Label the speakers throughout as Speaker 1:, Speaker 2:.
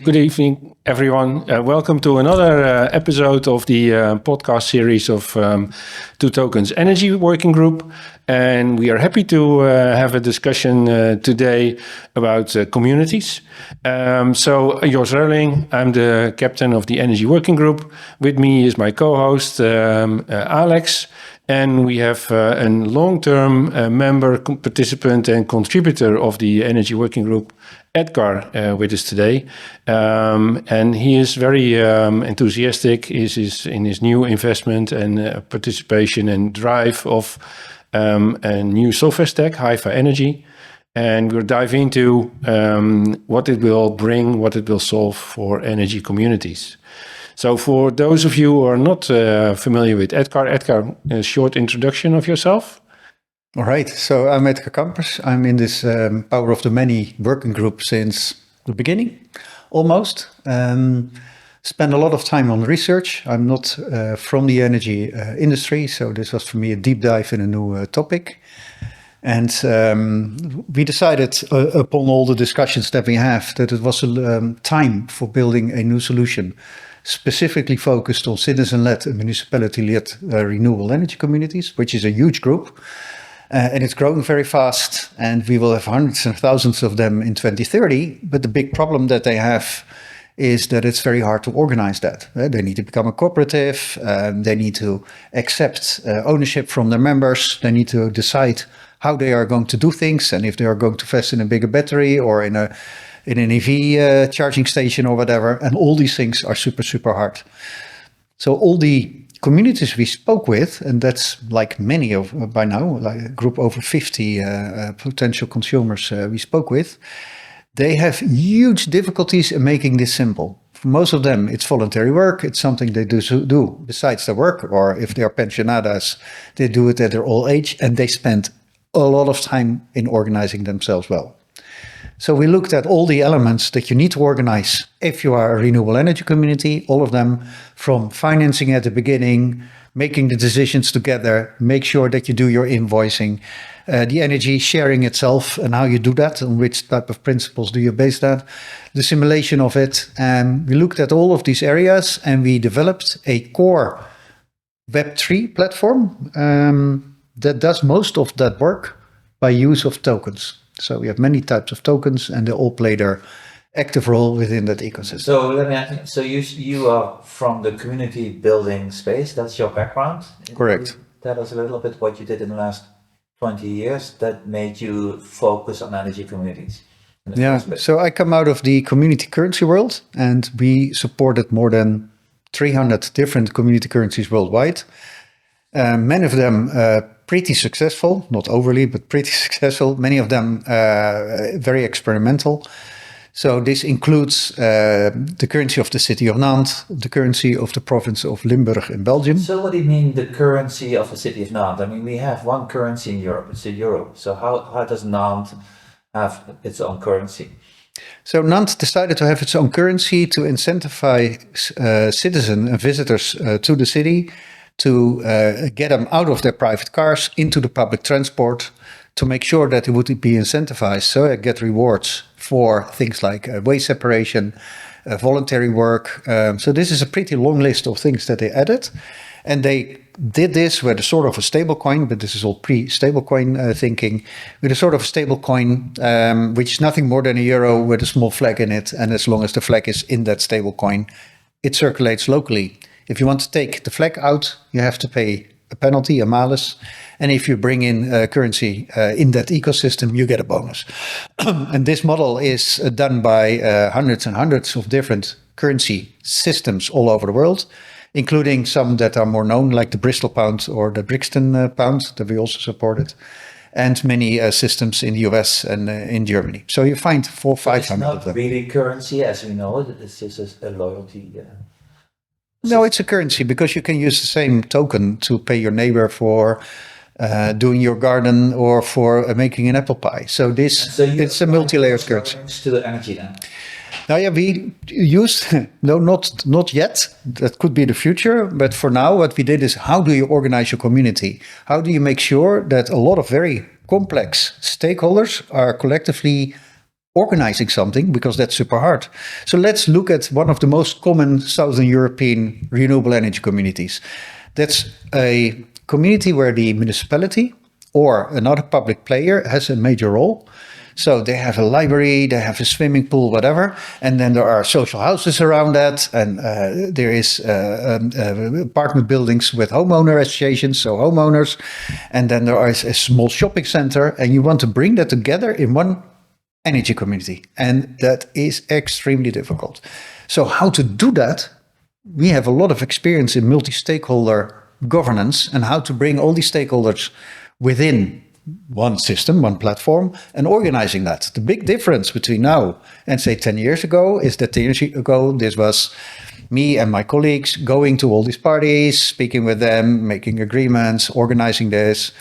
Speaker 1: Good evening, everyone. Welcome to another episode of the podcast series of Two Tokens Energy Working Group. And we are happy to have a discussion today about communities. So, Jos Röling, I'm the captain of the Energy Working Group. With me is my co-host, Alex. And we have a long-term member, participant and contributor of the Energy Working Group, Edgar, with us today. And he is very enthusiastic in his new investment and participation and drive of a new software stack, Hypha Energy. And we'll dive into what it will bring, what it will solve for energy communities. So for those of you who are not familiar with Edgar, a short introduction of yourself.
Speaker 2: All right, so I'm Edgar Kampers. I'm in this Power of the Many working group since the beginning, almost. Spend a lot of time on research. I'm not from the energy industry, so this was for me a deep dive in a new topic. And we decided upon all the discussions that we have that it was time for building a new solution specifically focused on citizen-led and municipality-led renewable energy communities, which is a huge group. And it's growing very fast, and we will have hundreds and thousands of them in 2030. But the big problem that they have is that it's very hard to organize that. They need to become a cooperative, they need to accept ownership from their members, they need to decide how they are going to do things, and if they are going to invest in a bigger battery or in an EV charging station or whatever. And all these things are super, super hard. So all the communities we spoke with, and that's like many of by now, like a group over 50 potential consumers we spoke with, they have huge difficulties in making this simple. For most of them, it's voluntary work. It's something they do besides their work, or if they are pensionadas, they do it at their old age, and they spend a lot of time in organizing themselves well. So we looked at all the elements that you need to organize if you are a renewable energy community, all of them, from financing at the beginning, making the decisions together, make sure that you do your invoicing, the energy sharing itself and how you do that, on which type of principles do you base that, the simulation of it. And we looked at all of these areas and we developed a core Web3 platform that does most of that work by use of tokens. So we have many types of tokens, and they all play their active role within that ecosystem.
Speaker 3: So let me ask you, so you are from the community building space, that's your background?
Speaker 2: Correct.
Speaker 3: Tell us a little bit what you did in the last 20 years that made you focus on energy communities.
Speaker 2: Yeah, so I come out of the community currency world, and we supported more than 300 different community currencies worldwide. Many of them pretty successful, not overly, but pretty successful. Many of them very experimental. So this includes the currency of the city of Nantes, the currency of the province of Limburg in Belgium.
Speaker 3: So what do you mean the currency of the city of Nantes? I mean, we have one currency in Europe, it's the euro. So how does Nantes have its own currency?
Speaker 2: So Nantes decided to have its own currency to incentivize citizens and visitors to the city, to get them out of their private cars into the public transport, to make sure that they would be incentivized, so they get rewards for things like waste separation, voluntary work. So this is a pretty long list of things that they added. And they did this with a sort of a stable coin, but this is all pre-stable coin thinking, with a sort of a stable coin, which is nothing more than a euro with a small flag in it. And as long as the flag is in that stable coin, it circulates locally. If you want to take the flag out, you have to pay a penalty, a malus. And if you bring in currency in that ecosystem, you get a bonus. And this model is done by hundreds and hundreds of different currency systems all over the world, including some that are more known, like the Bristol pound or the Brixton pound that we also supported, and many systems in the US and in Germany. So you find 400 or 500 of them.
Speaker 3: It's not really currency as we know it, it's just a loyalty.
Speaker 2: No, it's a currency because you can use the same token to pay your neighbor for doing your garden or for making an apple pie. So it's a multi-layered currency.
Speaker 3: To the energy then?
Speaker 2: Now, yeah, we used, no, not yet. That could be the future. But for now, what we did is, how do you organize your community? How do you make sure that a lot of very complex stakeholders are collectively organizing something, because that's super hard. So let's look at one of the most common Southern European renewable energy communities. That's a community where the municipality or another public player has a major role. So they have a library, they have a swimming pool, whatever. And then there are social houses around that. And there is apartment buildings with homeowner associations, so homeowners. And then there is a small shopping center. And you want to bring that together in one energy community. And that is extremely difficult. So how to do that? We have a lot of experience in multi-stakeholder governance and how to bring all these stakeholders within one system, one platform, and organizing that. The big difference between now and say 10 years ago is that 10 years ago, this was me and my colleagues going to all these parties, speaking with them, making agreements, organizing this.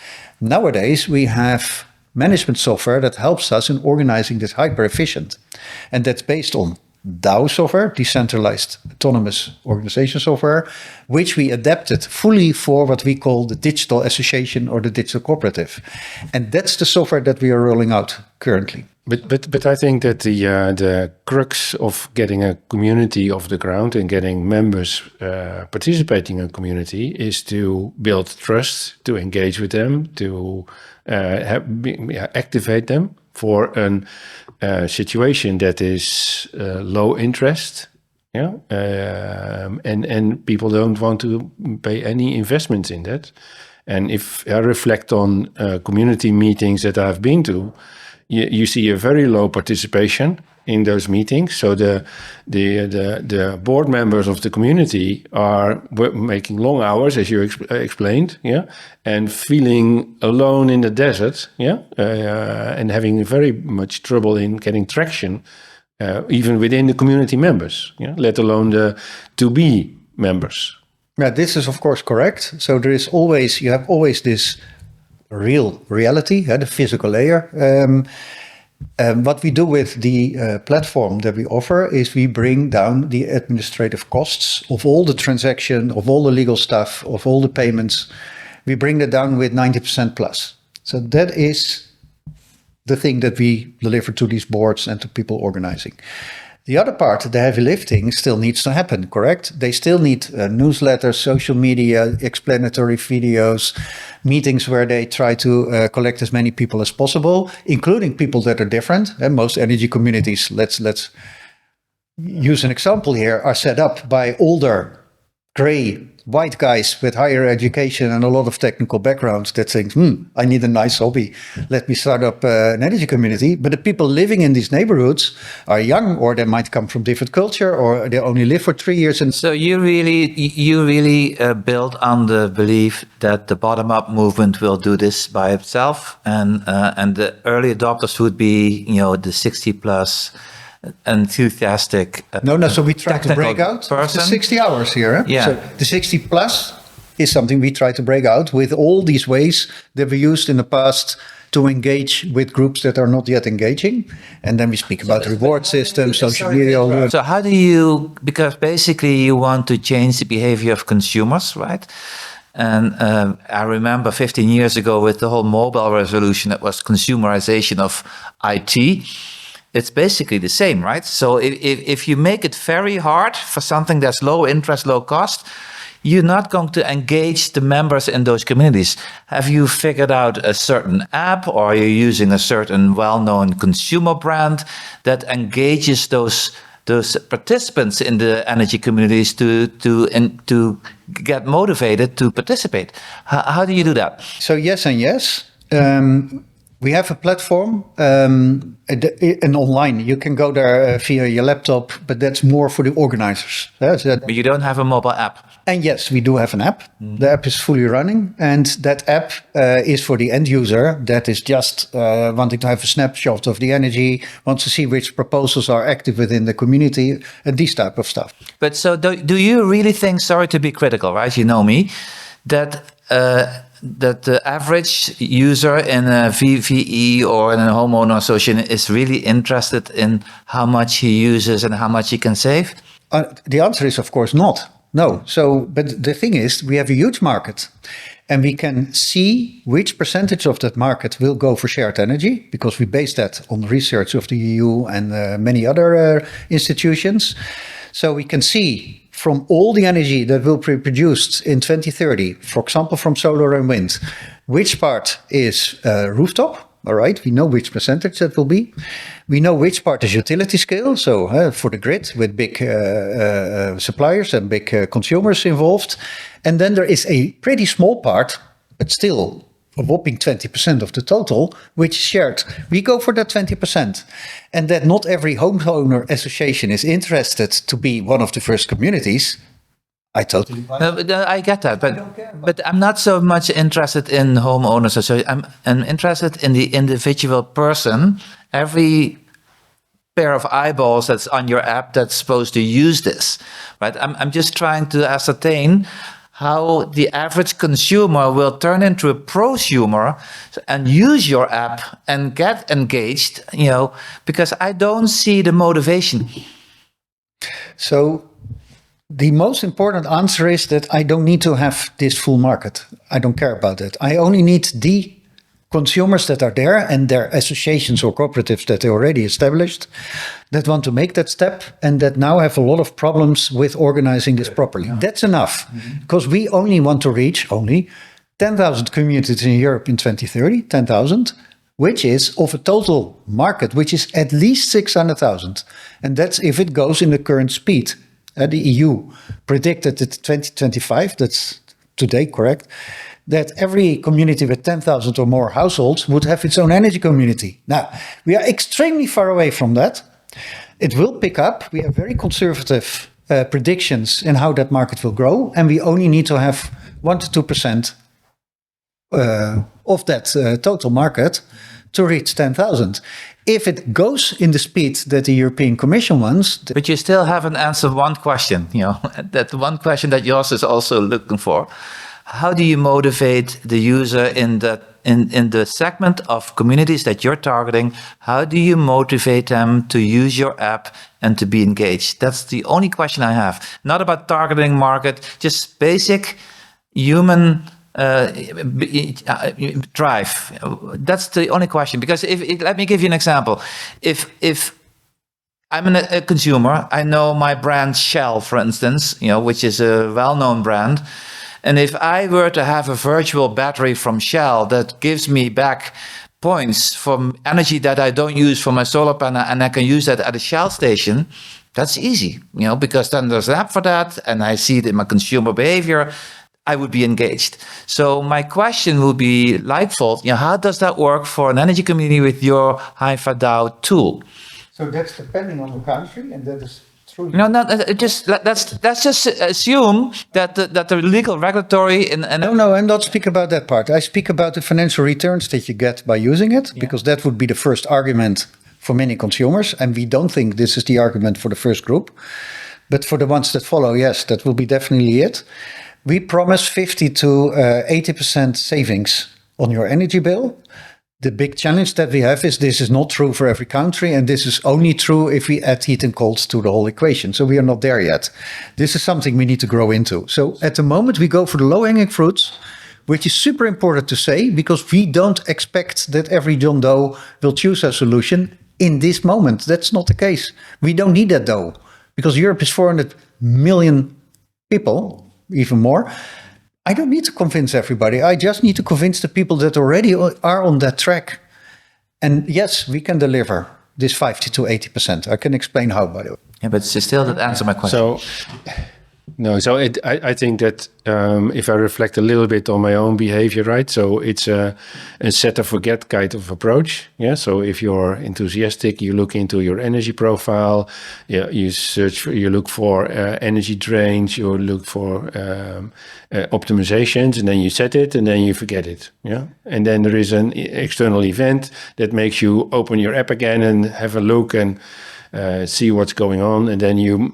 Speaker 2: Nowadays, we have management software that helps us in organizing this hyper efficient. And that's based on DAO software, decentralized autonomous organization software, which we adapted fully for what we call the digital association or the digital cooperative. And that's the software that we are rolling out currently.
Speaker 1: But I think that the crux of getting a community off the ground and getting members participating in a community is to build trust, to engage with them, to activate them for a situation that is low interest, and people don't want to pay any investments in that. And if I reflect on community meetings that I've been to, you see a very low participation in those meetings. So the board members of the community are making long hours, as you explained, and feeling alone in the desert, and having very much trouble in getting traction, even within the community members, let alone the to-be members.
Speaker 2: Yeah, this is of course correct. So you have always this real reality, the physical layer. What we do with the platform that we offer is we bring down the administrative costs of all the transaction, of all the legal stuff, of all the payments. We bring that down with 90% plus. So that is the thing that we deliver to these boards and to people organizing. The other part, the heavy lifting, still needs to happen, correct? They still need newsletters, social media, explanatory videos, meetings where they try to collect as many people as possible, including people that are different. And most energy communities, let's use an example here, are set up by older, gray, white guys with higher education and a lot of technical backgrounds that think, I need a nice hobby. Let me start up an energy community. But the people living in these neighborhoods are young, or they might come from different culture, or they only live for 3 years. And
Speaker 3: so you really build on the belief that the bottom-up movement will do this by itself, and the early adopters would be, the 60+ enthusiastic.
Speaker 2: So we try to break out the 60 hours here.
Speaker 3: Yeah.
Speaker 2: So the 60 plus is something we try to break out with all these ways that we used in the past to engage with groups that are not yet engaging. And then we speak about reward systems, social media.
Speaker 3: So how do you, because basically you want to change the behavior of consumers, right? And I remember 15 years ago with the whole mobile revolution, that was consumerization of IT. It's basically the same, right? So if you make it very hard for something that's low interest, low cost, you're not going to engage the members in those communities. Have you figured out a certain app, or are you using a certain well-known consumer brand that engages those participants in the energy communities to get motivated to participate? How do you do that?
Speaker 2: So yes and yes. We have a platform, and online. You can go there via your laptop, but that's more for the organizers.
Speaker 3: But you don't have a mobile app.
Speaker 2: And yes, we do have an app. The app is fully running, and that app is for the end user that is just wanting to have a snapshot of the energy, wants to see which proposals are active within the community, and these type of stuff.
Speaker 3: But so do you really think, sorry to be critical, right? You know me, that the average user in a VVE or in a homeowner association is really interested in how much he uses and how much he can save?
Speaker 2: The answer is, of course, not. No. So, but the thing is, we have a huge market. And we can see which percentage of that market will go for shared energy, because we base that on research of the EU and many other institutions. So we can see from all the energy that will be produced in 2030, for example, from solar and wind, which part is rooftop. All right, we know which percentage that will be. We know which part is utility scale, so for the grid with big suppliers and big consumers involved. And then there is a pretty small part, but still a whopping 20% of the total, which is shared. We go for that 20%. And that not every homeowner association is interested to be one of the first communities. I totally
Speaker 3: I get that, but I'm not so much interested in homeowners. So I'm interested in the individual person, every pair of eyeballs that's on your app that's supposed to use this, right? I'm just trying to ascertain how the average consumer will turn into a prosumer and use your app and get engaged, because I don't see the motivation.
Speaker 2: So the most important answer is that I don't need to have this full market. I don't care about that. I only need the consumers that are there and their associations or cooperatives that they already established that want to make that step and that now have a lot of problems with organizing this properly. Yeah. That's enough, because we only want to reach only 10,000 communities in Europe in 2030, 10,000, which is of a total market, which is at least 600,000. And that's if it goes in the current speed. The EU predicted that 2025, that's today, correct, that every community with 10,000 or more households would have its own energy community. Now, we are extremely far away from that. It will pick up. We have very conservative predictions in how that market will grow, and we only need to have 1 to 2% of that total market to reach 10,000. If it goes in the speed that the European Commission wants...
Speaker 3: But you still haven't answered one question, that one question that Jos is also looking for. How do you motivate the user in the segment of communities that you're targeting? How do you motivate them to use your app and to be engaged? That's the only question I have. Not about targeting market, just basic human drive. That's the only question. Because let me give you an example. If I'm a consumer, I know my brand Shell, for instance, which is a well-known brand. And if I were to have a virtual battery from Shell that gives me back points from energy that I don't use for my solar panel, and I can use that at a Shell station, that's easy, because then there's an app for that, and I see it in my consumer behavior, I would be engaged. So my question would be lightfold, how does that work for an energy community with your Hypha DAO tool?
Speaker 2: So that's depending on the country, and that is...
Speaker 3: No, let's just assume that the legal regulatory
Speaker 2: No, I'm not speaking about that part. I speak about the financial returns that you get by using it, because that would be the first argument for many consumers, and we don't think this is the argument for the first group. But for the ones that follow, yes, that will be definitely it. We promise 50 to 80% savings on your energy bill. The big challenge that we have is this is not true for every country, and this is only true if we add heat and cold to the whole equation. So we are not there yet. This is something we need to grow into. So at the moment, we go for the low-hanging fruits, which is super important to say, because we don't expect that every John Doe will choose a solution in this moment. That's not the case. We don't need that, though, because Europe is 400 million people, even more. I don't need to convince everybody. I just need to convince the people that already are on that track. And yes, we can deliver this 50 to 80%. I can explain how, by the way.
Speaker 3: Yeah, but still that answer my question.
Speaker 1: I think that if I reflect a little bit on my own behavior, right? So it's a set or forget kind of approach. Yeah. So if you're enthusiastic, you look into your energy profile. Yeah, you look for energy drains. You look for optimizations, and then you set it, and then you forget it. Yeah. And then there is an external event that makes you open your app again and have a look and see what's going on, and then you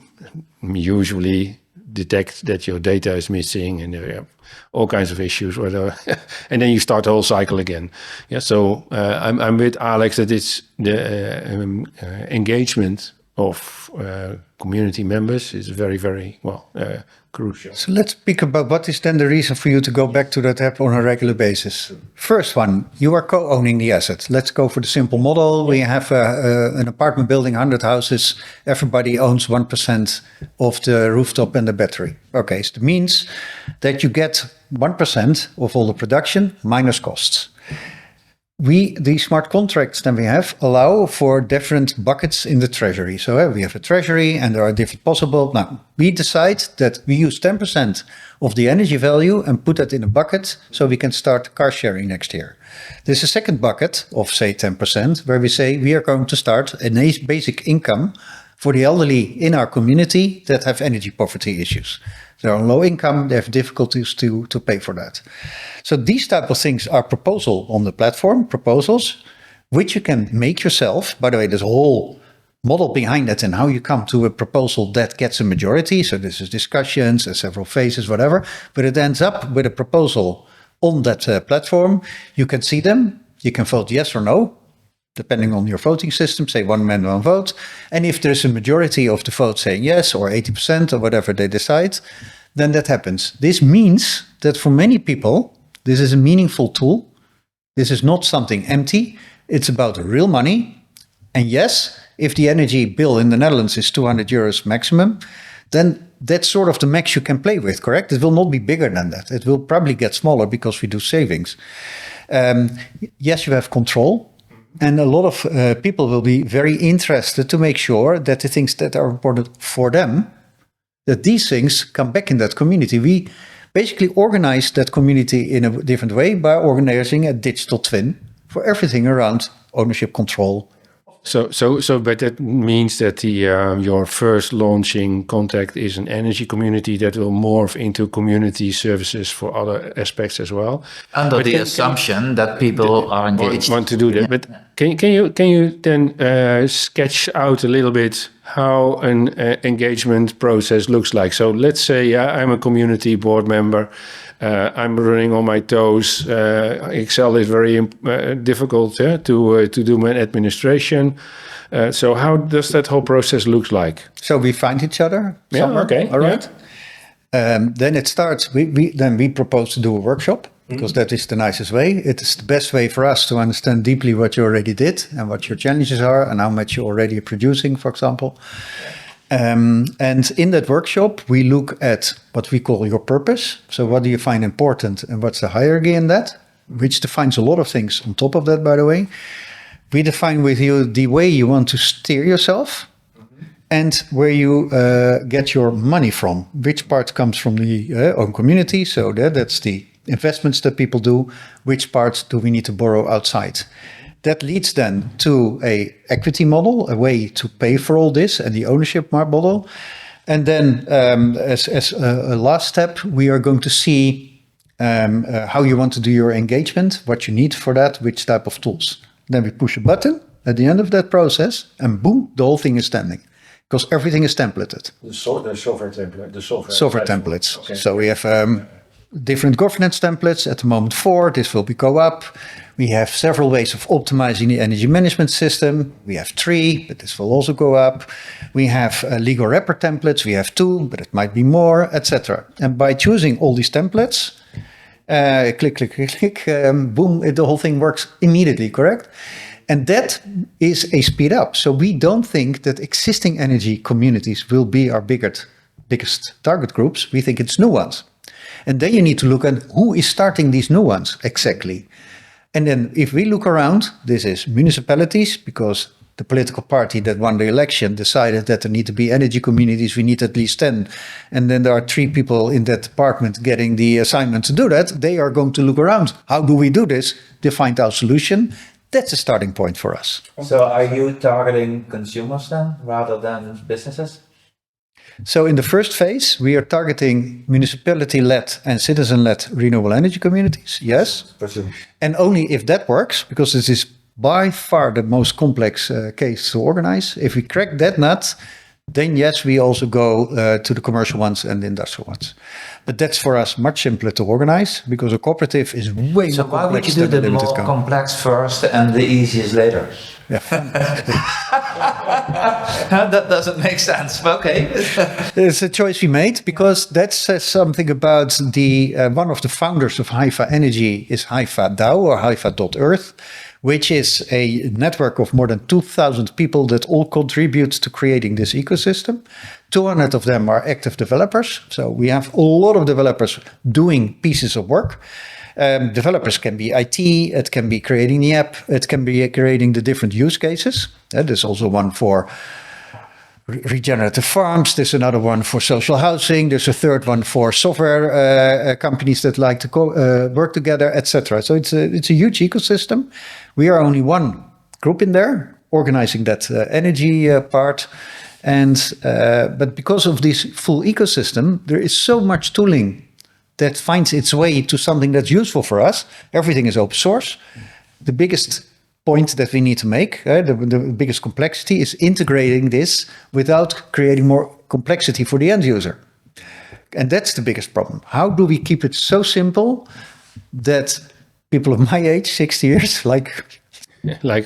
Speaker 1: usually detect that your data is missing, and there are all kinds of issues, and then you start the whole cycle again. Yeah, so I'm with Alex that it's the engagement of community members is very, very crucial.
Speaker 2: So let's speak about what is then the reason for you to go back to that app on a regular basis. First one, you are co-owning the asset. Let's go for the simple model. We have an apartment building, 100 houses. Everybody owns 1% of the rooftop and the battery. Okay, so it means that you get 1% of all the production minus costs. The smart contracts that we have allow for different buckets in the treasury. So we have a treasury and there are different possible. Now, we decide that we use 10% of the energy value and put that in a bucket so we can start car sharing next year. There's a second bucket of, say, 10%, where we say we are going to start a basic income for the elderly in our community that have energy poverty issues. They're on low income, they have difficulties to pay for that. So these type of things are proposal on the platform, proposals, which you can make yourself. By the way, there's a whole model behind that and how you come to a proposal that gets a majority. So this is discussions and several phases, whatever, but it ends up with a proposal on that platform. You can see them, you can vote yes or no, depending on your voting system, say one man, one vote. And if there's a majority of the vote saying yes, or 80% or whatever they decide, then that happens. This means that for many people, this is a meaningful tool. This is not something empty. It's about real money. And yes, if the energy bill in the Netherlands is 200 euros maximum, then that's sort of the max you can play with, correct? It will not be bigger than that. It will probably get smaller because we do savings. Yes, you have control. And a lot of people will be very interested to make sure that the things that are important for them, that these things come back in that community. We basically organize that community in a different way by organizing a digital twin for everything around ownership control.
Speaker 1: But that means that your first launching contact is an energy community that will morph into community services for other aspects as well.
Speaker 3: Under the assumption that people are engaged.
Speaker 1: Want to do that, but can you then sketch out a little bit how an engagement process looks like? So let's say I'm a community board member. I'm running on my toes. Excel is very difficult to do my administration. So how does that whole process look like?
Speaker 2: So we find each other. Somewhere.
Speaker 1: Okay.
Speaker 2: All right. Yeah. Then it starts. We propose to do a workshop because that is the nicest way. It is the best way for us to understand deeply what you already did and what your challenges are and how much you're already producing, for example. And in that workshop, we look at what we call your purpose. So what do you find important and what's the hierarchy in that, which defines a lot of things on top of that, by the way. We define with you the way you want to steer yourself and where you get your money from, which part comes from the own community. So that's the investments that people do, which parts do we need to borrow outside. That leads then to a equity model, a way to pay for all this, and the ownership model. And then as a last step, we are going to see how you want to do your engagement, what you need for that, which type of tools. Then we push a button at the end of that process, and boom, the whole thing is standing. Because everything is templated.
Speaker 1: The software template.
Speaker 2: Software templates. Okay. So we have different governance templates. At the moment 4, this will go up. We have several ways of optimizing the energy management system. We have 3, but this will also go up. We have legal wrapper templates. We have 2, but it might be more, etc. And by choosing all these templates, click, click, click, click, boom, the whole thing works immediately, correct? And that is a speed up. So we don't think that existing energy communities will be our biggest target groups. We think it's new ones. And then you need to look at who is starting these new ones exactly. And then if we look around, this is municipalities, because the political party that won the election decided that there need to be energy communities, we need at least 10. And then there are 3 people in that department getting the assignment to do that. They are going to look around. How do we do this? They find our solution. That's a starting point for us.
Speaker 3: So are you targeting consumers then, rather than businesses?
Speaker 2: So in the first phase, we are targeting municipality-led and citizen-led renewable energy communities, yes. And only if that works, because this is by far the most complex case to organize. If we crack that nut, then yes, we also go to the commercial ones and the industrial ones. But that's for us much simpler to organize, because a cooperative is way more complex.
Speaker 3: So why would you do the more complex first and the easiest later? That doesn't make sense. Okay.
Speaker 2: It's a choice we made because that says something about the one of the founders of Hypha Energy is Hypha DAO or Hypha.earth, which is a network of more than 2,000 people that all contribute to creating this ecosystem. 200 of them are active developers. So we have a lot of developers doing pieces of work. Developers can be IT, it can be creating the app, it can be creating the different use cases. There's also one for regenerative farms, there's another one for social housing, there's a third one for software companies that like to work together, etc. So it's a huge ecosystem. We are only one group in there organizing that energy part. But because of this full ecosystem, there is so much tooling that finds its way to something that's useful for us. Everything is open source. The biggest point that we need to make, the biggest complexity, is integrating this without creating more complexity for the end user. And that's the biggest problem. How do we keep it so simple that people of my age, 60 years,
Speaker 1: like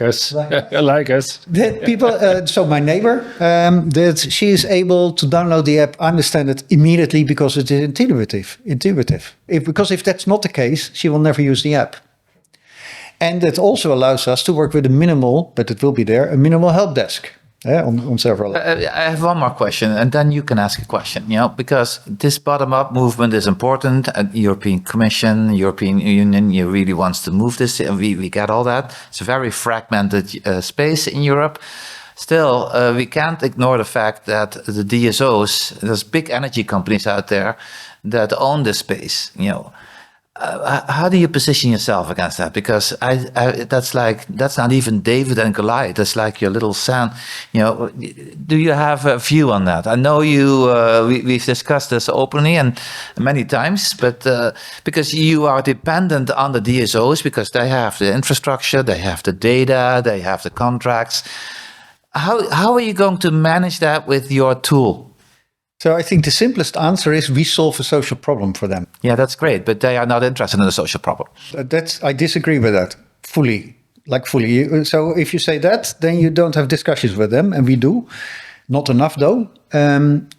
Speaker 1: us, like us.
Speaker 2: That people, so my neighbor, that she is able to download the app, understand it immediately because it is intuitive. Because if that's not the case, she will never use the app. And it also allows us to work with a minimal, but it will be there, a minimal help desk. On several.
Speaker 3: I have one more question, and then you can ask a question. Because this bottom-up movement is important. European Commission, European Union, really wants to move this. We get all that. It's a very fragmented space in Europe. Still, we can't ignore the fact that the DSOs, there's big energy companies out there that own this space. How do you position yourself against that? Because that's not even David and Goliath. That's like your little son. Do you have a view on that? I know we've discussed this openly and many times, but because you are dependent on the DSOs because they have the infrastructure, they have the data, they have the contracts. How are you going to manage that with your tool?
Speaker 2: So I think the simplest answer is we solve a social problem for them.
Speaker 3: Yeah, that's great, but they are not interested in the social problem.
Speaker 2: I disagree with that fully. So if you say that, then you don't have discussions with them, and we do. Not enough though.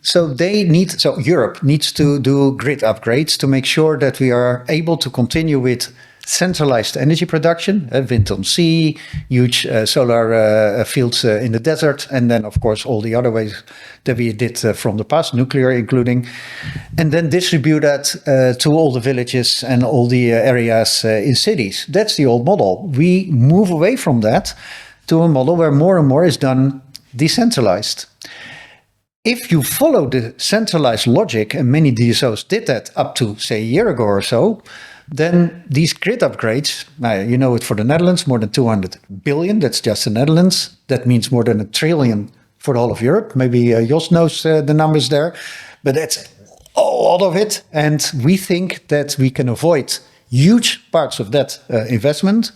Speaker 2: So Europe needs to do grid upgrades to make sure that we are able to continue with centralized energy production, wind on sea, huge solar fields in the desert, and then, of course, all the other ways that we did from the past, nuclear including, and then distribute that to all the villages and all the areas in cities. That's the old model. We move away from that to a model where more and more is done decentralized. If you follow the centralized logic, and many DSOs did that up to, say, a year ago or so, then these grid upgrades, you know it for the Netherlands, more than 200 billion, that's just the Netherlands. That means more than $1 trillion for the whole of Europe. Maybe Jos knows the numbers there, but that's a lot of it. And we think that we can avoid huge parts of that investment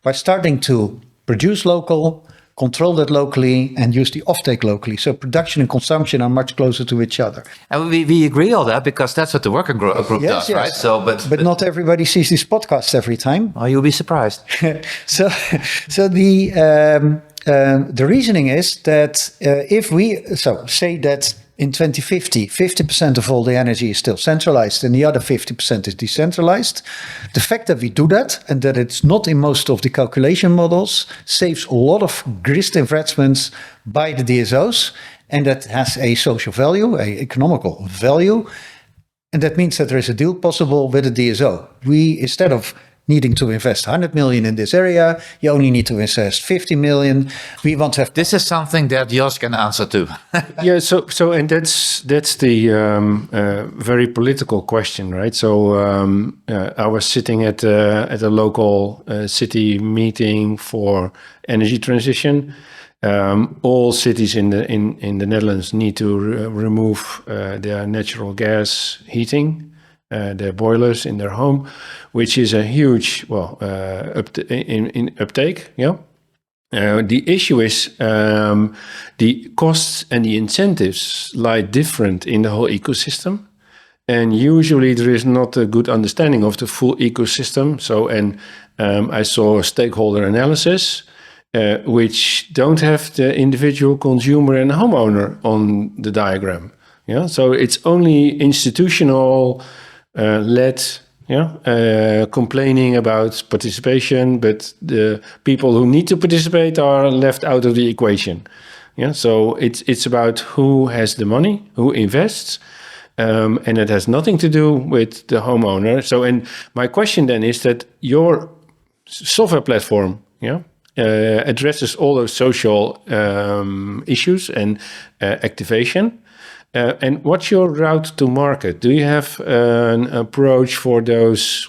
Speaker 2: by starting to produce local, control that locally, and use the offtake locally. So production and consumption are much closer to each other.
Speaker 3: And we agree on that because that's what the working group does, right? So,
Speaker 2: but not everybody sees these podcasts every time.
Speaker 3: Oh, you'll be surprised.
Speaker 2: So the reasoning is that if we say that in 2050, 50% of all the energy is still centralized and the other 50% is decentralized. The fact that we do that and that it's not in most of the calculation models saves a lot of grid investments by the DSOs, and that has a social value, a economical value. And that means that there is a deal possible with a DSO. We, instead of needing to invest 100 million in this area, you only need to invest 50 million. We want to have...
Speaker 3: This is something that Jos can answer to.
Speaker 1: Yeah, so and that's the very political question, right? So I was sitting at a local city meeting for energy transition. All cities in the Netherlands need to remove their natural gas heating, their boilers in their home, which is a huge uptake. Yeah. The issue is the costs and the incentives lie different in the whole ecosystem, and usually there is not a good understanding of the full ecosystem. So, I saw a stakeholder analysis, which don't have the individual consumer and homeowner on the diagram. Yeah, so it's only institutional led. Yeah, complaining about participation, but the people who need to participate are left out of the equation. Yeah, so it's about who has the money, who invests, and it has nothing to do with the homeowner. So, and my question then is that your software platform, addresses all those social issues and activation. And what's your route to market? Do you have an approach for those,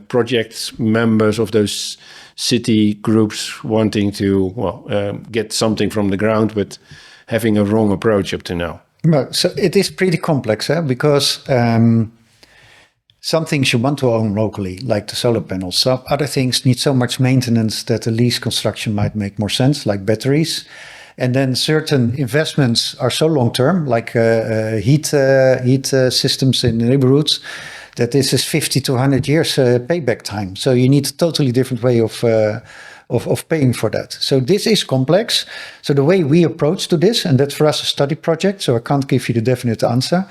Speaker 1: project members of those city groups wanting to, get something from the ground, but having a wrong approach up to now?
Speaker 2: No, so it is pretty complex, because some things you want to own locally, like the solar panels. Some other things need so much maintenance that the lease construction might make more sense, like batteries. And then certain investments are so long-term, like heat systems in neighborhoods, that this is 50 to 100 years payback time. So you need a totally different way of paying for that. So this is complex. So the way we approach to this, and that's for us a study project, so I can't give you the definite answer,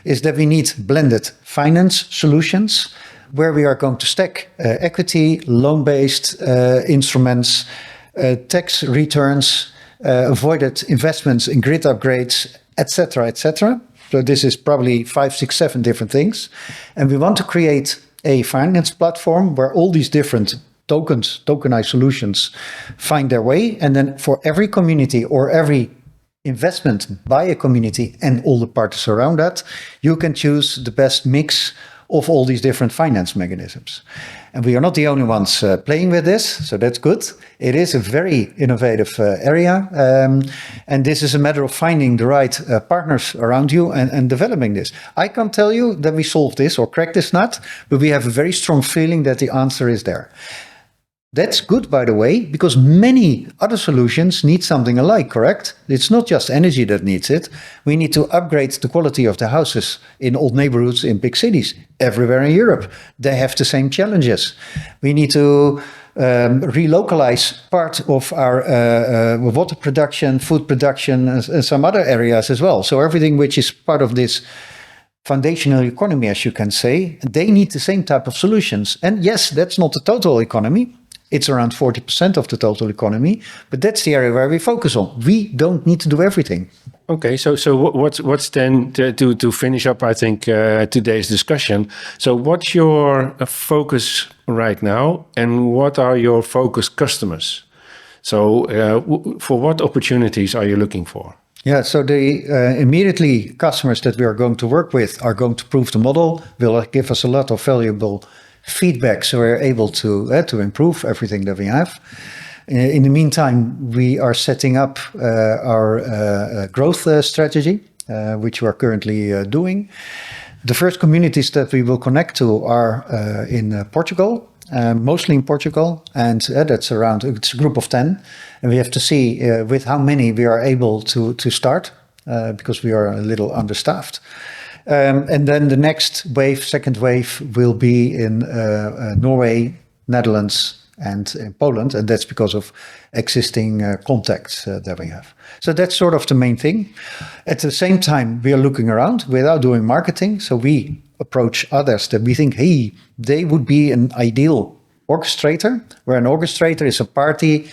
Speaker 2: is that we need blended finance solutions where we are going to stack equity, loan-based instruments, tax returns, avoided investments in grid upgrades, etc., etc. So this is probably 5, 6, 7 different things. And we want to create a finance platform where all these different tokens, tokenized solutions find their way. And then for every community or every investment by a community and all the parties around that, you can choose the best mix of all these different finance mechanisms. And we are not the only ones playing with this, so that's good. It is a very innovative area, and this is a matter of finding the right partners around you and developing this. I can't tell you that we solve this or crack this nut, but we have a very strong feeling that the answer is there. That's good, by the way, because many other solutions need something alike, correct? It's not just energy that needs it. We need to upgrade the quality of the houses in old neighborhoods in big cities. Everywhere in Europe, they have the same challenges. We need to relocalize part of our water production, food production, and some other areas as well. So everything which is part of this foundational economy, as you can say, they need the same type of solutions. And yes, that's not the total economy. It's around 40% of the total economy, but that's the area where we focus on. We don't need to do everything.
Speaker 1: Okay, so what's then to finish up? I think today's discussion. So what's your focus right now, and what are your focus customers? So for what opportunities are you looking for?
Speaker 2: Yeah, so the immediately customers that we are going to work with are going to prove the model, will give us a lot of valuable feedback, so we're able to improve everything that we have. In the meantime, we are setting up our growth strategy, which we are currently doing. The first communities that we will connect to are in Portugal, mostly in Portugal, and it's a group of 10. And we have to see with how many we are able to start, because we are a little understaffed. And then the next wave, second wave, will be in Norway, Netherlands, and in Poland. And that's because of existing contacts that we have. So that's sort of the main thing. At the same time, we are looking around without doing marketing. So we approach others that we think, hey, they would be an ideal orchestrator, where an orchestrator is a party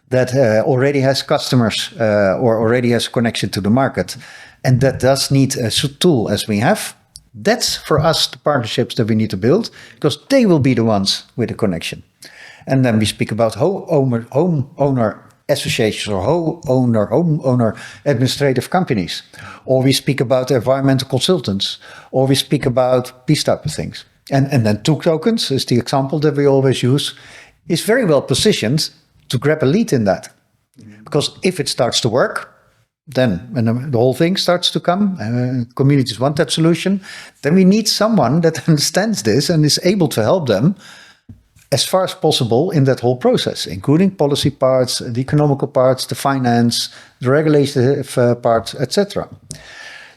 Speaker 2: that already has customers or already has a connection to the market. And that does need a tool as we have. That's for us the partnerships that we need to build, because they will be the ones with the connection. And then we speak about homeowner associations or homeowner administrative companies. Or we speak about environmental consultants. Or we speak about these type of things. And then tokens is the example that we always use, is very well positioned to grab a lead in that. Because if it starts to work, then when the whole thing starts to come, communities want that solution, then we need someone that understands this and is able to help them as far as possible in that whole process, including policy parts, the economical parts, the finance, the regulative parts, etc.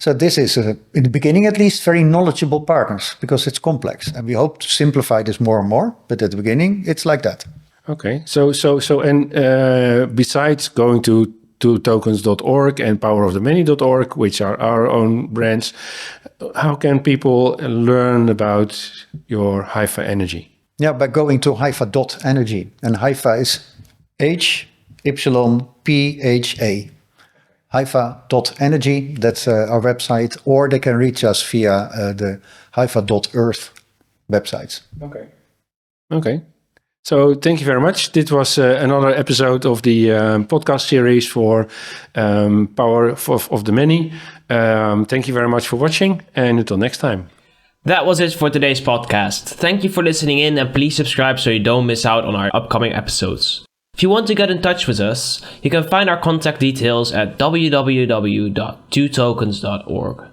Speaker 2: So this is, in the beginning at least, very knowledgeable partners, because it's complex. And we hope to simplify this more and more, but at the beginning, it's like that.
Speaker 1: Okay. And besides going to tokens.org and powerofthemany.org, which are our own brands, how can people learn about your Hypha Energy?
Speaker 2: Yeah, by going to Hypha.energy. And Hypha is Hypha. Hypha.energy, that's our website, or they can reach us via the Hypha.earth websites.
Speaker 1: Okay. So thank you very much. This was another episode of the podcast series for Power of the Many. Thank you very much for watching, and until next time.
Speaker 4: That was it for today's podcast. Thank you for listening in, and please subscribe so you don't miss out on our upcoming episodes. If you want to get in touch with us, you can find our contact details at www.twotokens.org.